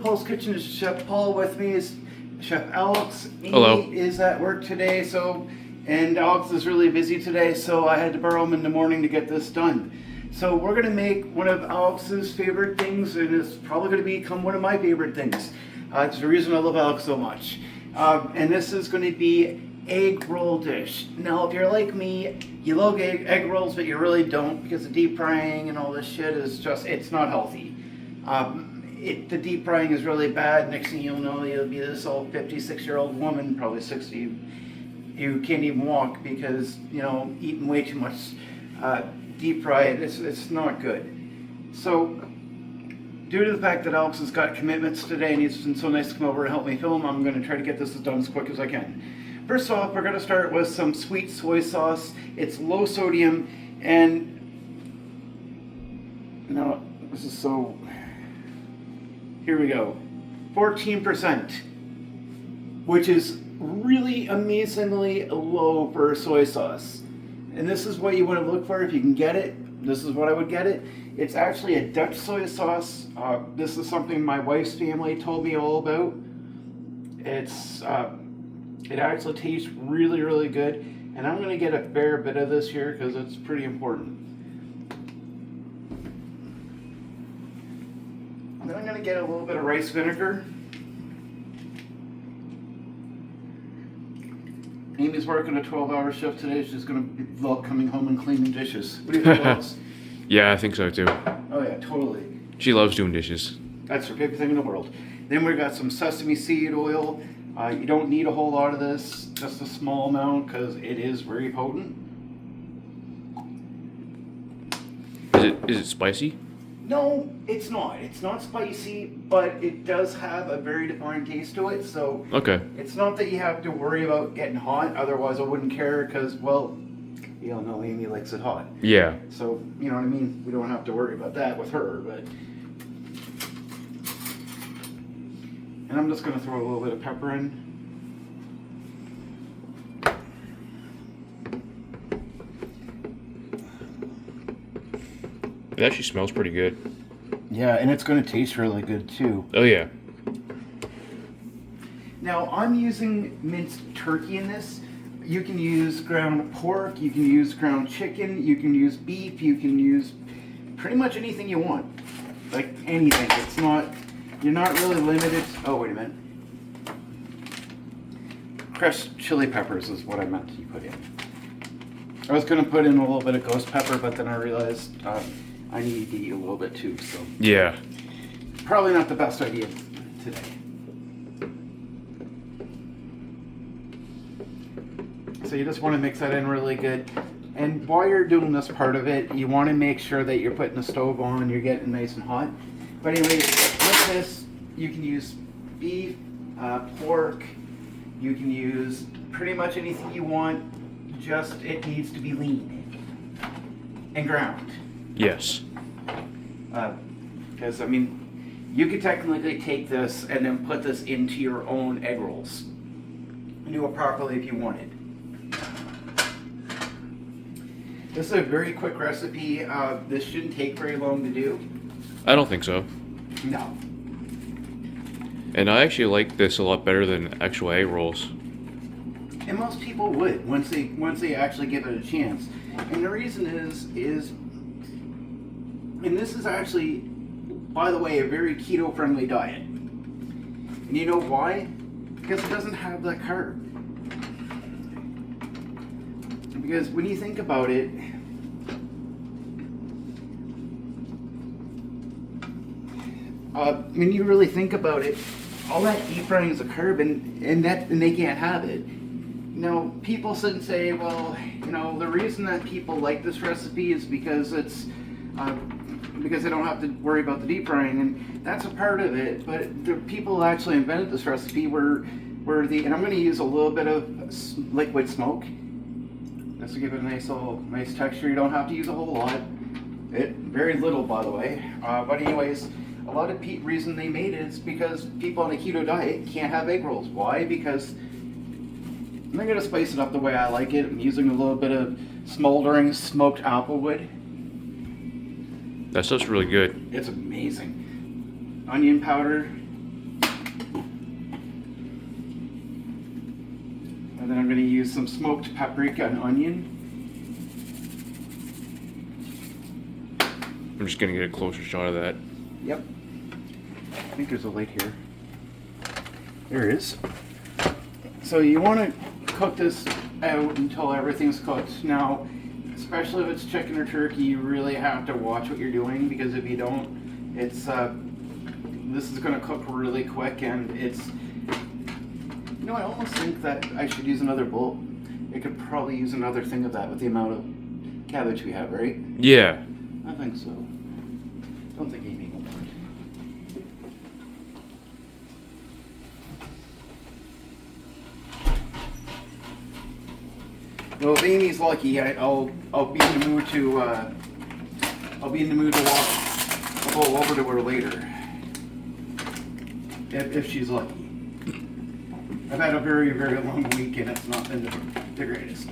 Poul's Kitchen. Is Chef Paul. With me is Chef Alex. Hello. He is at work today, and Alex is really busy today, so I had to borrow him in the morning to get this done. So we're gonna make one of Alex's favorite things, and it's probably gonna become one of my favorite things. It's the reason I love Alex so much. And this is gonna be egg roll dish. Now, if you're like me, you love egg rolls, but you really don't, because the deep frying and all this shit is just, it's not healthy. The deep frying is really bad. Next thing you'll know, you'll be this old 56-year-old woman, probably 60, who can't even walk because, eating way too much deep fried, it's not good. So, due to the fact that Alex has got commitments today and he's been so nice to come over and help me film, I'm going to try to get this done as quick as I can. First off, we're going to start with some sweet soy sauce. It's low sodium, and this is so, here we go, 14%, which is really amazingly low for a soy sauce. And this is what you want to look for if you can get it. This is what I would get it. It's actually a Dutch soy sauce. This is something my wife's family told me all about. It actually tastes really, really good. And I'm going to get a fair bit of this here because it's pretty important. And then I'm going to get a little bit of rice vinegar. Amy's working a 12-hour shift today. She's going to love coming home and cleaning dishes. What do you think, Alex? Yeah, I think so too. Oh yeah, totally. She loves doing dishes. That's her favorite thing in the world. Then we've got some sesame seed oil. You don't need a whole lot of this, just a small amount because it is very potent. Is it spicy? No, it's not. It's not spicy, but it does have a very defined taste to it. So Okay. it's not that you have to worry about getting hot. Otherwise, I wouldn't care because, well, you all know Amy likes it hot. Yeah. So, you know what I mean? We don't have to worry about that with her, but... And I'm just going to throw a little bit of pepper in. It actually smells pretty good. Yeah, and it's going to taste really good too. Oh yeah. Now, I'm using minced turkey in this. You can use ground pork, you can use ground chicken, you can use beef, you can use pretty much anything you want. Like anything. It's not, you're not really limited. Oh, wait a minute. Crushed chili peppers is what I meant to put in. I was going to put in a little bit of ghost pepper, but then I realized I need to eat a little bit too, so. Yeah. Probably not the best idea today. So you just want to mix that in really good. And while you're doing this part of it, you want to make sure that you're putting the stove on, you're getting nice and hot. But anyway, with this, you can use beef, pork, you can use pretty much anything you want, just it needs to be lean and ground. Yes. Because, you could technically take this and then put this into your own egg rolls and do it properly if you wanted. This is a very quick recipe. This shouldn't take very long to do. I don't think so. No. And I actually like this a lot better than actual egg rolls. And most people would once they actually give it a chance. And the reason is and this is actually, by the way, a very keto-friendly diet. And you know why? Because it doesn't have that carb. Because when you think about it, when you really think about it, all that deep frying is a carb, and they can't have it. Now, people sit and say, well, the reason that people like this recipe is because it's because they don't have to worry about the deep frying, and that's a part of it. But the people who actually invented this recipe were and I'm going to use a little bit of liquid smoke. Just to give it a nice texture. You don't have to use a whole lot. Very little, by the way. But anyways, a lot of reason they made it is because people on a keto diet can't have egg rolls. Why? Because I'm going to spice it up the way I like it. I'm using a little bit of smoldering smoked applewood. That stuff's really good. It's amazing. Onion powder, And then I'm going to use some smoked paprika and onion. I'm just gonna get a closer shot of that. Yep. I think there's a light here. There is. So you want to cook this out until everything's cooked. Now, especially if it's chicken or turkey, you really have to watch what you're doing, because if you don't, it's this is going to cook really quick, and it's, you know, I almost think that I should use another bowl. I could probably use another thing of that with the amount of cabbage we have, right? Yeah. I think so. Don't think Amy will mind. Well, if Amy's lucky, I'll be in the mood to walk a bowl over to her later. If she's lucky. I've had a very, very long week, and it's not been the greatest.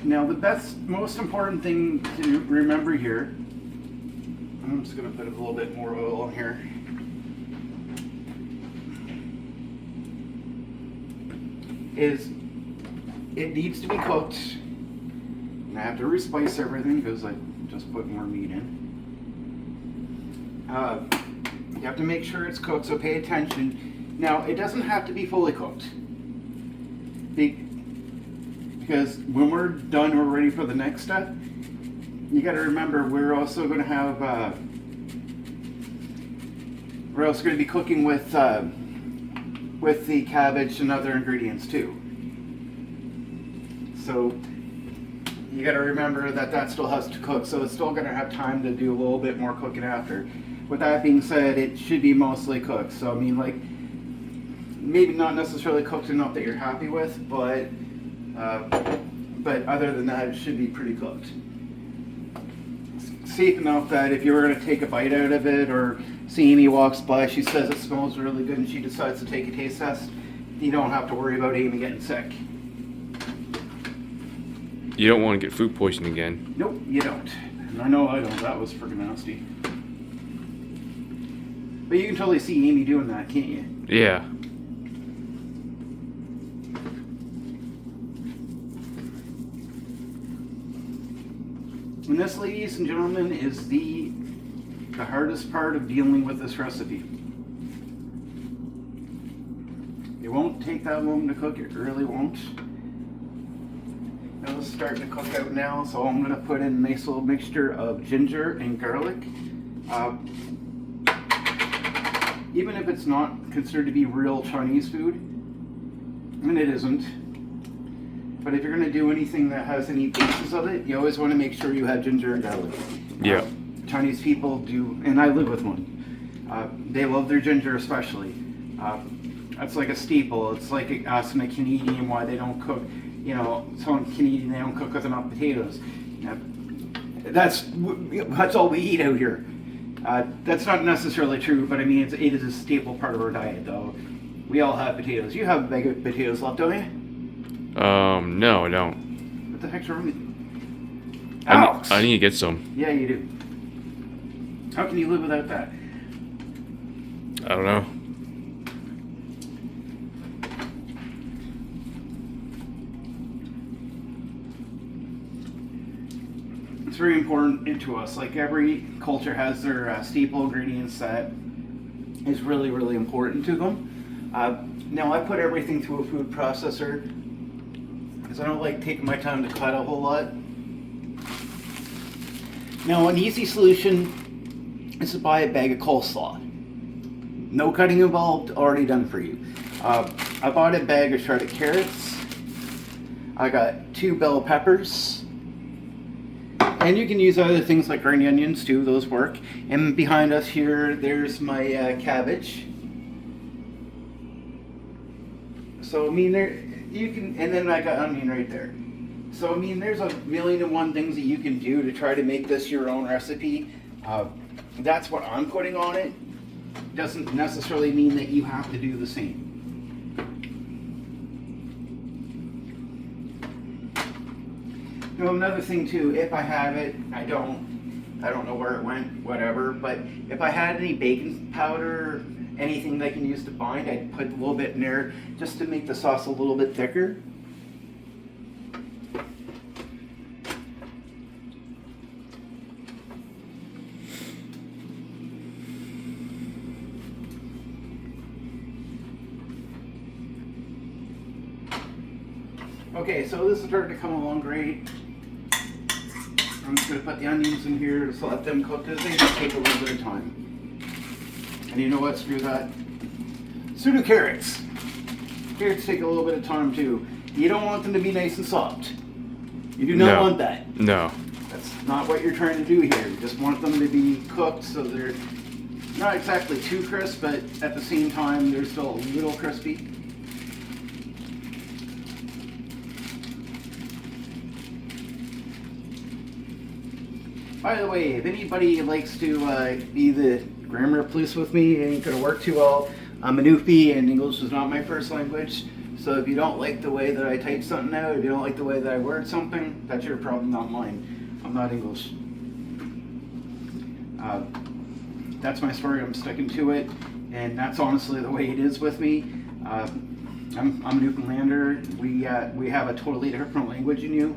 Now, the most important thing to remember here, I'm just going to put a little bit more oil in here, is it needs to be cooked. And I have to respice everything because I just put more meat in. You have to make sure it's cooked, so pay attention. Now, it doesn't have to be fully cooked. Because when we're done, we're ready for the next step. You got to remember, we're also going to have, we're also going to be cooking with the cabbage and other ingredients too. So you got to remember that still has to cook. So it's still going to have time to do a little bit more cooking after. With that being said, it should be mostly cooked. So I mean, like, maybe not necessarily cooked enough that you're happy with, but other than that, it should be pretty cooked. Safe enough that if you were going to take a bite out of it, or see Amy walks by, she says it smells really good, and she decides to take a taste test, you don't have to worry about Amy getting sick. You don't want to get food poisoning again. Nope, you don't. And I know I don't. That was freaking nasty. But you can totally see Amy doing that, can't you? Yeah. And this, ladies and gentlemen, is the hardest part of dealing with this recipe. It won't take that long to cook, it really won't. Now it's starting to cook out now, so I'm going to put in a nice little mixture of ginger and garlic. Even if it's not considered to be real Chinese food, and it isn't, but if you're going to do anything that has any basis of it, you always want to make sure you have ginger and garlic. Yeah. Chinese people do, and I live with one. They love their ginger especially. That's like a staple. It's like asking a Canadian why they don't cook, you know, some Canadian, they don't cook with enough potatoes. That's all we eat out here. That's not necessarily true, but I mean, it is a staple part of our diet, though. We all have potatoes. You have a bag of potatoes left, don't you? No, I don't. What the heck's wrong with you? Alex! I need to get some. Yeah, you do. How can you live without that? I don't know. It's very important to us. Like, every culture has their staple ingredients that is really, really important to them. Now, I put everything through a food processor because I don't like taking my time to cut a whole lot. Now, an easy solution is to buy a bag of coleslaw. No cutting involved, already done for you. I bought a bag of shredded carrots. I got 2 bell peppers. And you can use other things like green onions too, those work. And behind us here, there's my cabbage. So I mean, you can, and then I got onion right there. So I mean, there's a million and one things that you can do to try to make this your own recipe. That's what I'm putting on it. Doesn't necessarily mean that you have to do the same. You know, another thing too, if I have it, I don't know where it went, whatever, but if I had any baking powder, anything that I can use to bind, I'd put a little bit in there just to make the sauce a little bit thicker. Okay, so this is starting to come along great. I'm just going to put the onions in here, just let them cook, because they just take a little bit of time. And you know what, screw that. So do carrots. Carrots take a little bit of time too. You don't want them to be nice and soft. You do not want that. No. That's not what you're trying to do here. You just want them to be cooked so they're not exactly too crisp, but at the same time they're still a little crispy. By the way, if anybody likes to be the grammar police with me, it ain't gonna work too well. I'm a newbie and English is not my first language. So if you don't like the way that I type something out, if you don't like the way that I word something, that's your problem, not mine. I'm not English. That's my story, I'm sticking to it. And that's honestly the way it is with me. I'm a Newfoundlander. We have a totally different language than you.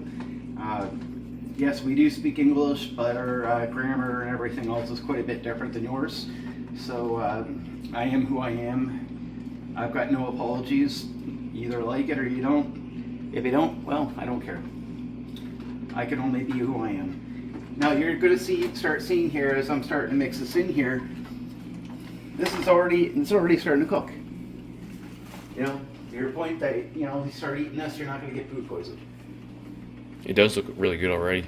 Yes, we do speak English, but our grammar and everything else is quite a bit different than yours. So I am who I am. I've got no apologies. You either like it or you don't. If you don't, well, I don't care. I can only be who I am. Now you're going to start seeing here as I'm starting to mix this in here. It's already starting to cook. You know, to your point that you start eating this, you're not going to get food poisoning. It does look really good already.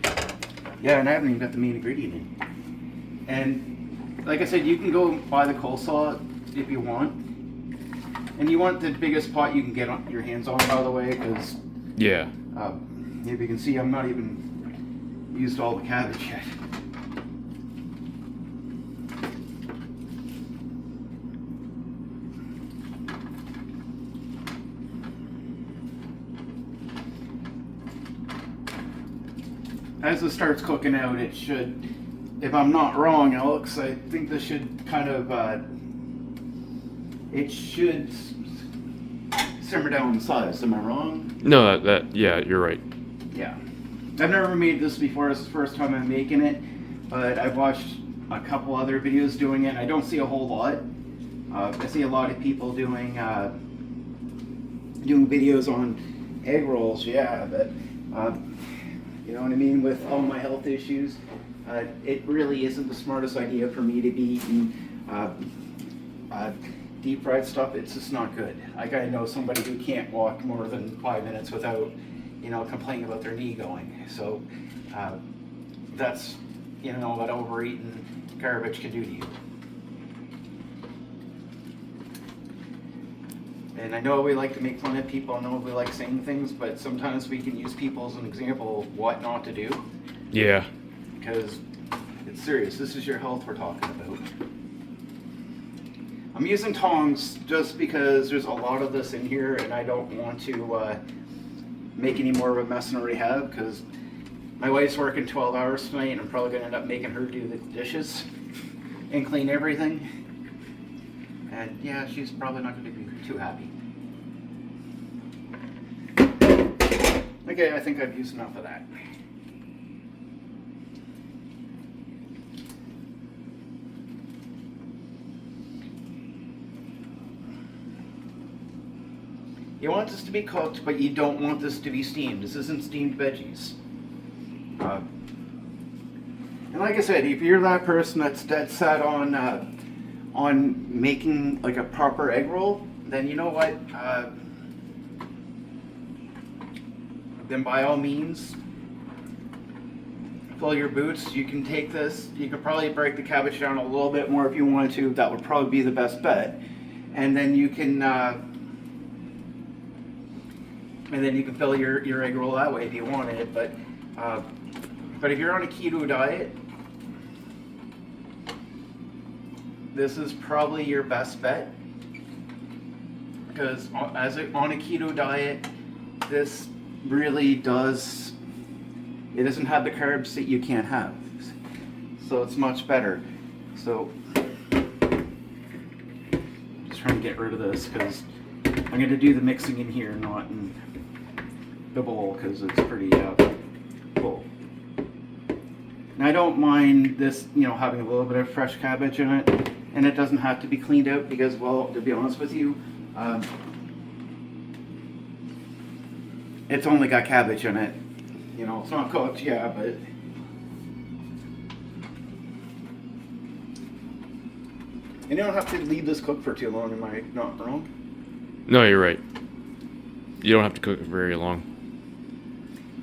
Yeah, and I haven't even got the main ingredient in. And like I said, you can go buy the coleslaw if you want. And you want the biggest pot you can get your hands on, by the way, because yeah. If you can see, I'm not even used all the cabbage yet. As it starts cooking out, it should, if I'm not wrong, Alex, I think this should kind of, it should simmer down in size. Am I wrong? No, yeah, you're right. Yeah. I've never made this before. This is the first time I'm making it, but I've watched a couple other videos doing it. I don't see a whole lot. I see a lot of people doing videos on egg rolls, yeah, but you know what I mean? With all my health issues, it really isn't the smartest idea for me to be eating deep fried stuff. It's just not good. I gotta know somebody who can't walk more than 5 minutes without, complaining about their knee going. So that's, what overeating garbage can do to you. And I know we like to make fun of people, I know we like saying things, but sometimes we can use people as an example of what not to do. Yeah. Because it's serious, this is your health we're talking about. I'm using tongs just because there's a lot of this in here and I don't want to make any more of a mess than I already have, because my wife's working 12 hours tonight and I'm probably going to end up making her do the dishes and clean everything. And yeah, she's probably not going to be too happy. Okay, I think I've used enough of that. You want this to be cooked, but you don't want this to be steamed. This isn't steamed veggies. And like I said, if you're that person that's dead set on making like a proper egg roll, then you know what? Then by all means, fill your boots. You can take this. You could probably break the cabbage down a little bit more if you wanted to. That would probably be the best bet. And then you can fill your egg roll that way if you wanted it. But if you're on a keto diet, this is probably your best bet, because on a keto diet, this really does It doesn't have the carbs that you can't have. So it's much better. So I'm just trying to get rid of this because I'm going to do the mixing in here, not in the bowl, because it's pretty full. And I don't mind this, having a little bit of fresh cabbage in it, and it doesn't have to be cleaned out because, well, to be honest with you, it's only got cabbage in it. It's not cooked, yeah, but you don't have to leave this cooked for too long, am I not wrong? No, you're right. You don't have to cook it very long.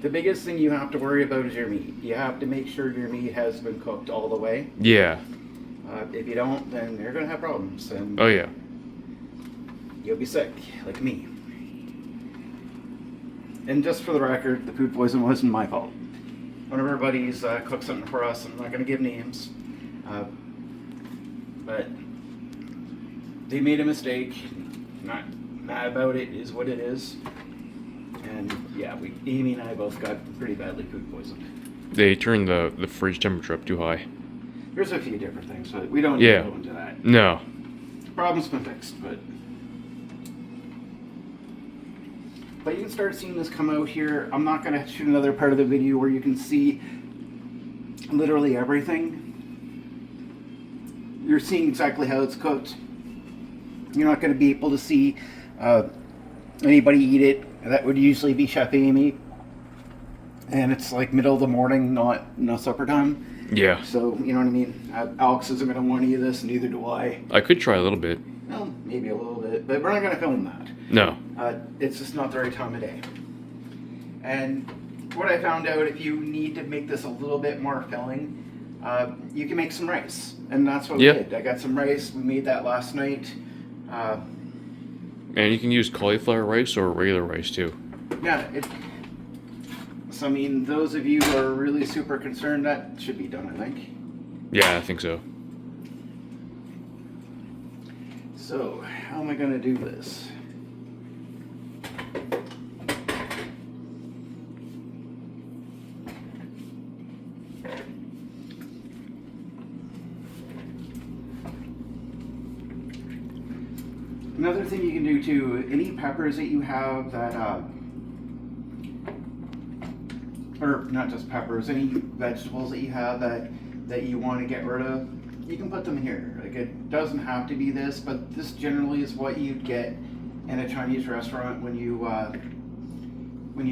The biggest thing you have to worry about is your meat. You have to make sure your meat has been cooked all the way. Yeah. If you don't, then you're going to have problems. And Oh, yeah. you'll be sick, like me. And just for the record, the food poison wasn't my fault. One of our buddies cooked something for us. I'm not going to give names. But they made a mistake. Not mad about it, is what it is. And yeah, Amy and I both got pretty badly food poisoned. They turned the fridge temperature up too high. There's a few different things, but we don't need to go into that. No. Problem's been fixed, but you can start seeing this come out here. I'm not going to shoot another part of the video where you can see literally everything. You're seeing exactly how it's cooked. You're not going to be able to see anybody eat it. That would usually be Chef Amy. And it's like middle of the morning, not supper time. Yeah. So, you know what I mean? Alex isn't going to want any of this, neither do I. I could try a little bit. Well, maybe a little bit, but we're not going to film that. No. It's just not the right time of day. And what I found out, if you need to make this a little bit more filling, you can make some rice. And that's what we did. I got some rice. We made that last night. And you can use cauliflower rice or regular rice too. Yeah. So, I mean, those of you who are really super concerned, that should be done, I think. Yeah, I think so. So, how am I going to do this? Another thing you can do too, any peppers that you have that, or not just peppers, any vegetables that you have that you want to get rid of, you can put them in here. Like, it doesn't have to be this, but this generally is what you'd get in a Chinese restaurant when you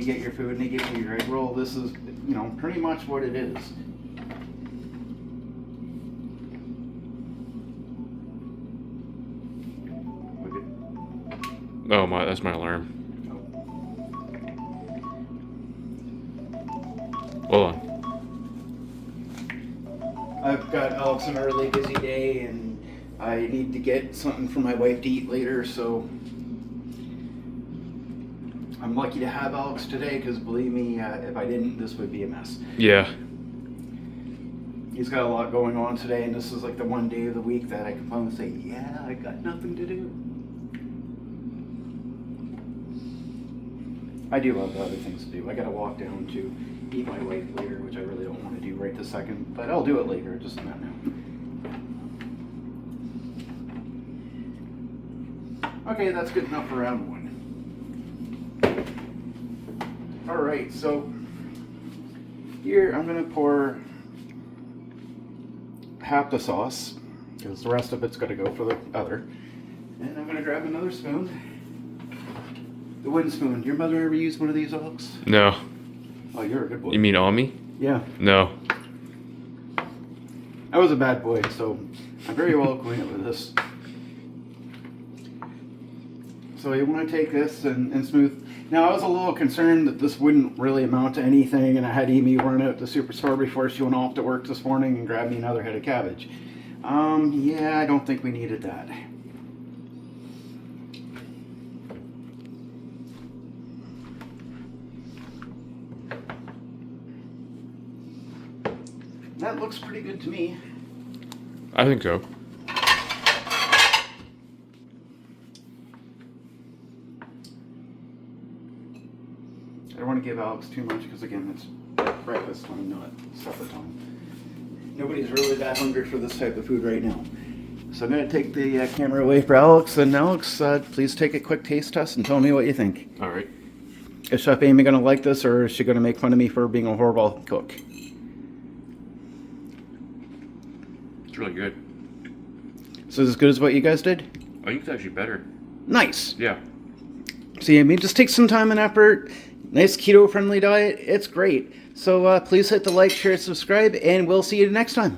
get your food and they give you your egg roll. This is, pretty much what it is. Oh my, that's my alarm. Hold on. I've got Alex on a really busy day and I need to get something for my wife to eat later, so I'm lucky to have Alex today because believe me, if I didn't, this would be a mess. Yeah. He's got a lot going on today and this is like the one day of the week that I can finally say, yeah, I got nothing to do. I do have other things to do. I gotta walk down to meet my wife later, which I really don't want to do right this second, but I'll do it later, just not now. Okay, that's good enough for round one. Alright, so here I'm gonna pour half the sauce, because the rest of it's gonna go for the other. And I'm gonna grab another spoon. The wooden spoon. Your mother ever used one of these, Alex? No. Oh, you're a good boy. You mean Ami? Yeah. No. I was a bad boy, so I'm very well acquainted with this. So you want to take this and smooth. Now, I was a little concerned that this wouldn't really amount to anything, and I had Amy run out to the superstore before she went off to work this morning and grab me another head of cabbage. Yeah, I don't think we needed that. That looks pretty good to me. I think so. I don't want to give Alex too much because, again, it's breakfast time, not supper time. Nobody's really that hungry for this type of food right now. So I'm going to take the camera away for Alex. And Alex, please take a quick taste test and tell me what you think. All right. Is Chef Amy going to like this, or is she going to make fun of me for being a horrible cook? It's really good. So as good as what you guys did? I think it's actually better. Nice. Yeah. See, I mean, just take some time and effort. Nice keto-friendly diet. It's great. So please hit the like, share, subscribe, and we'll see you next time.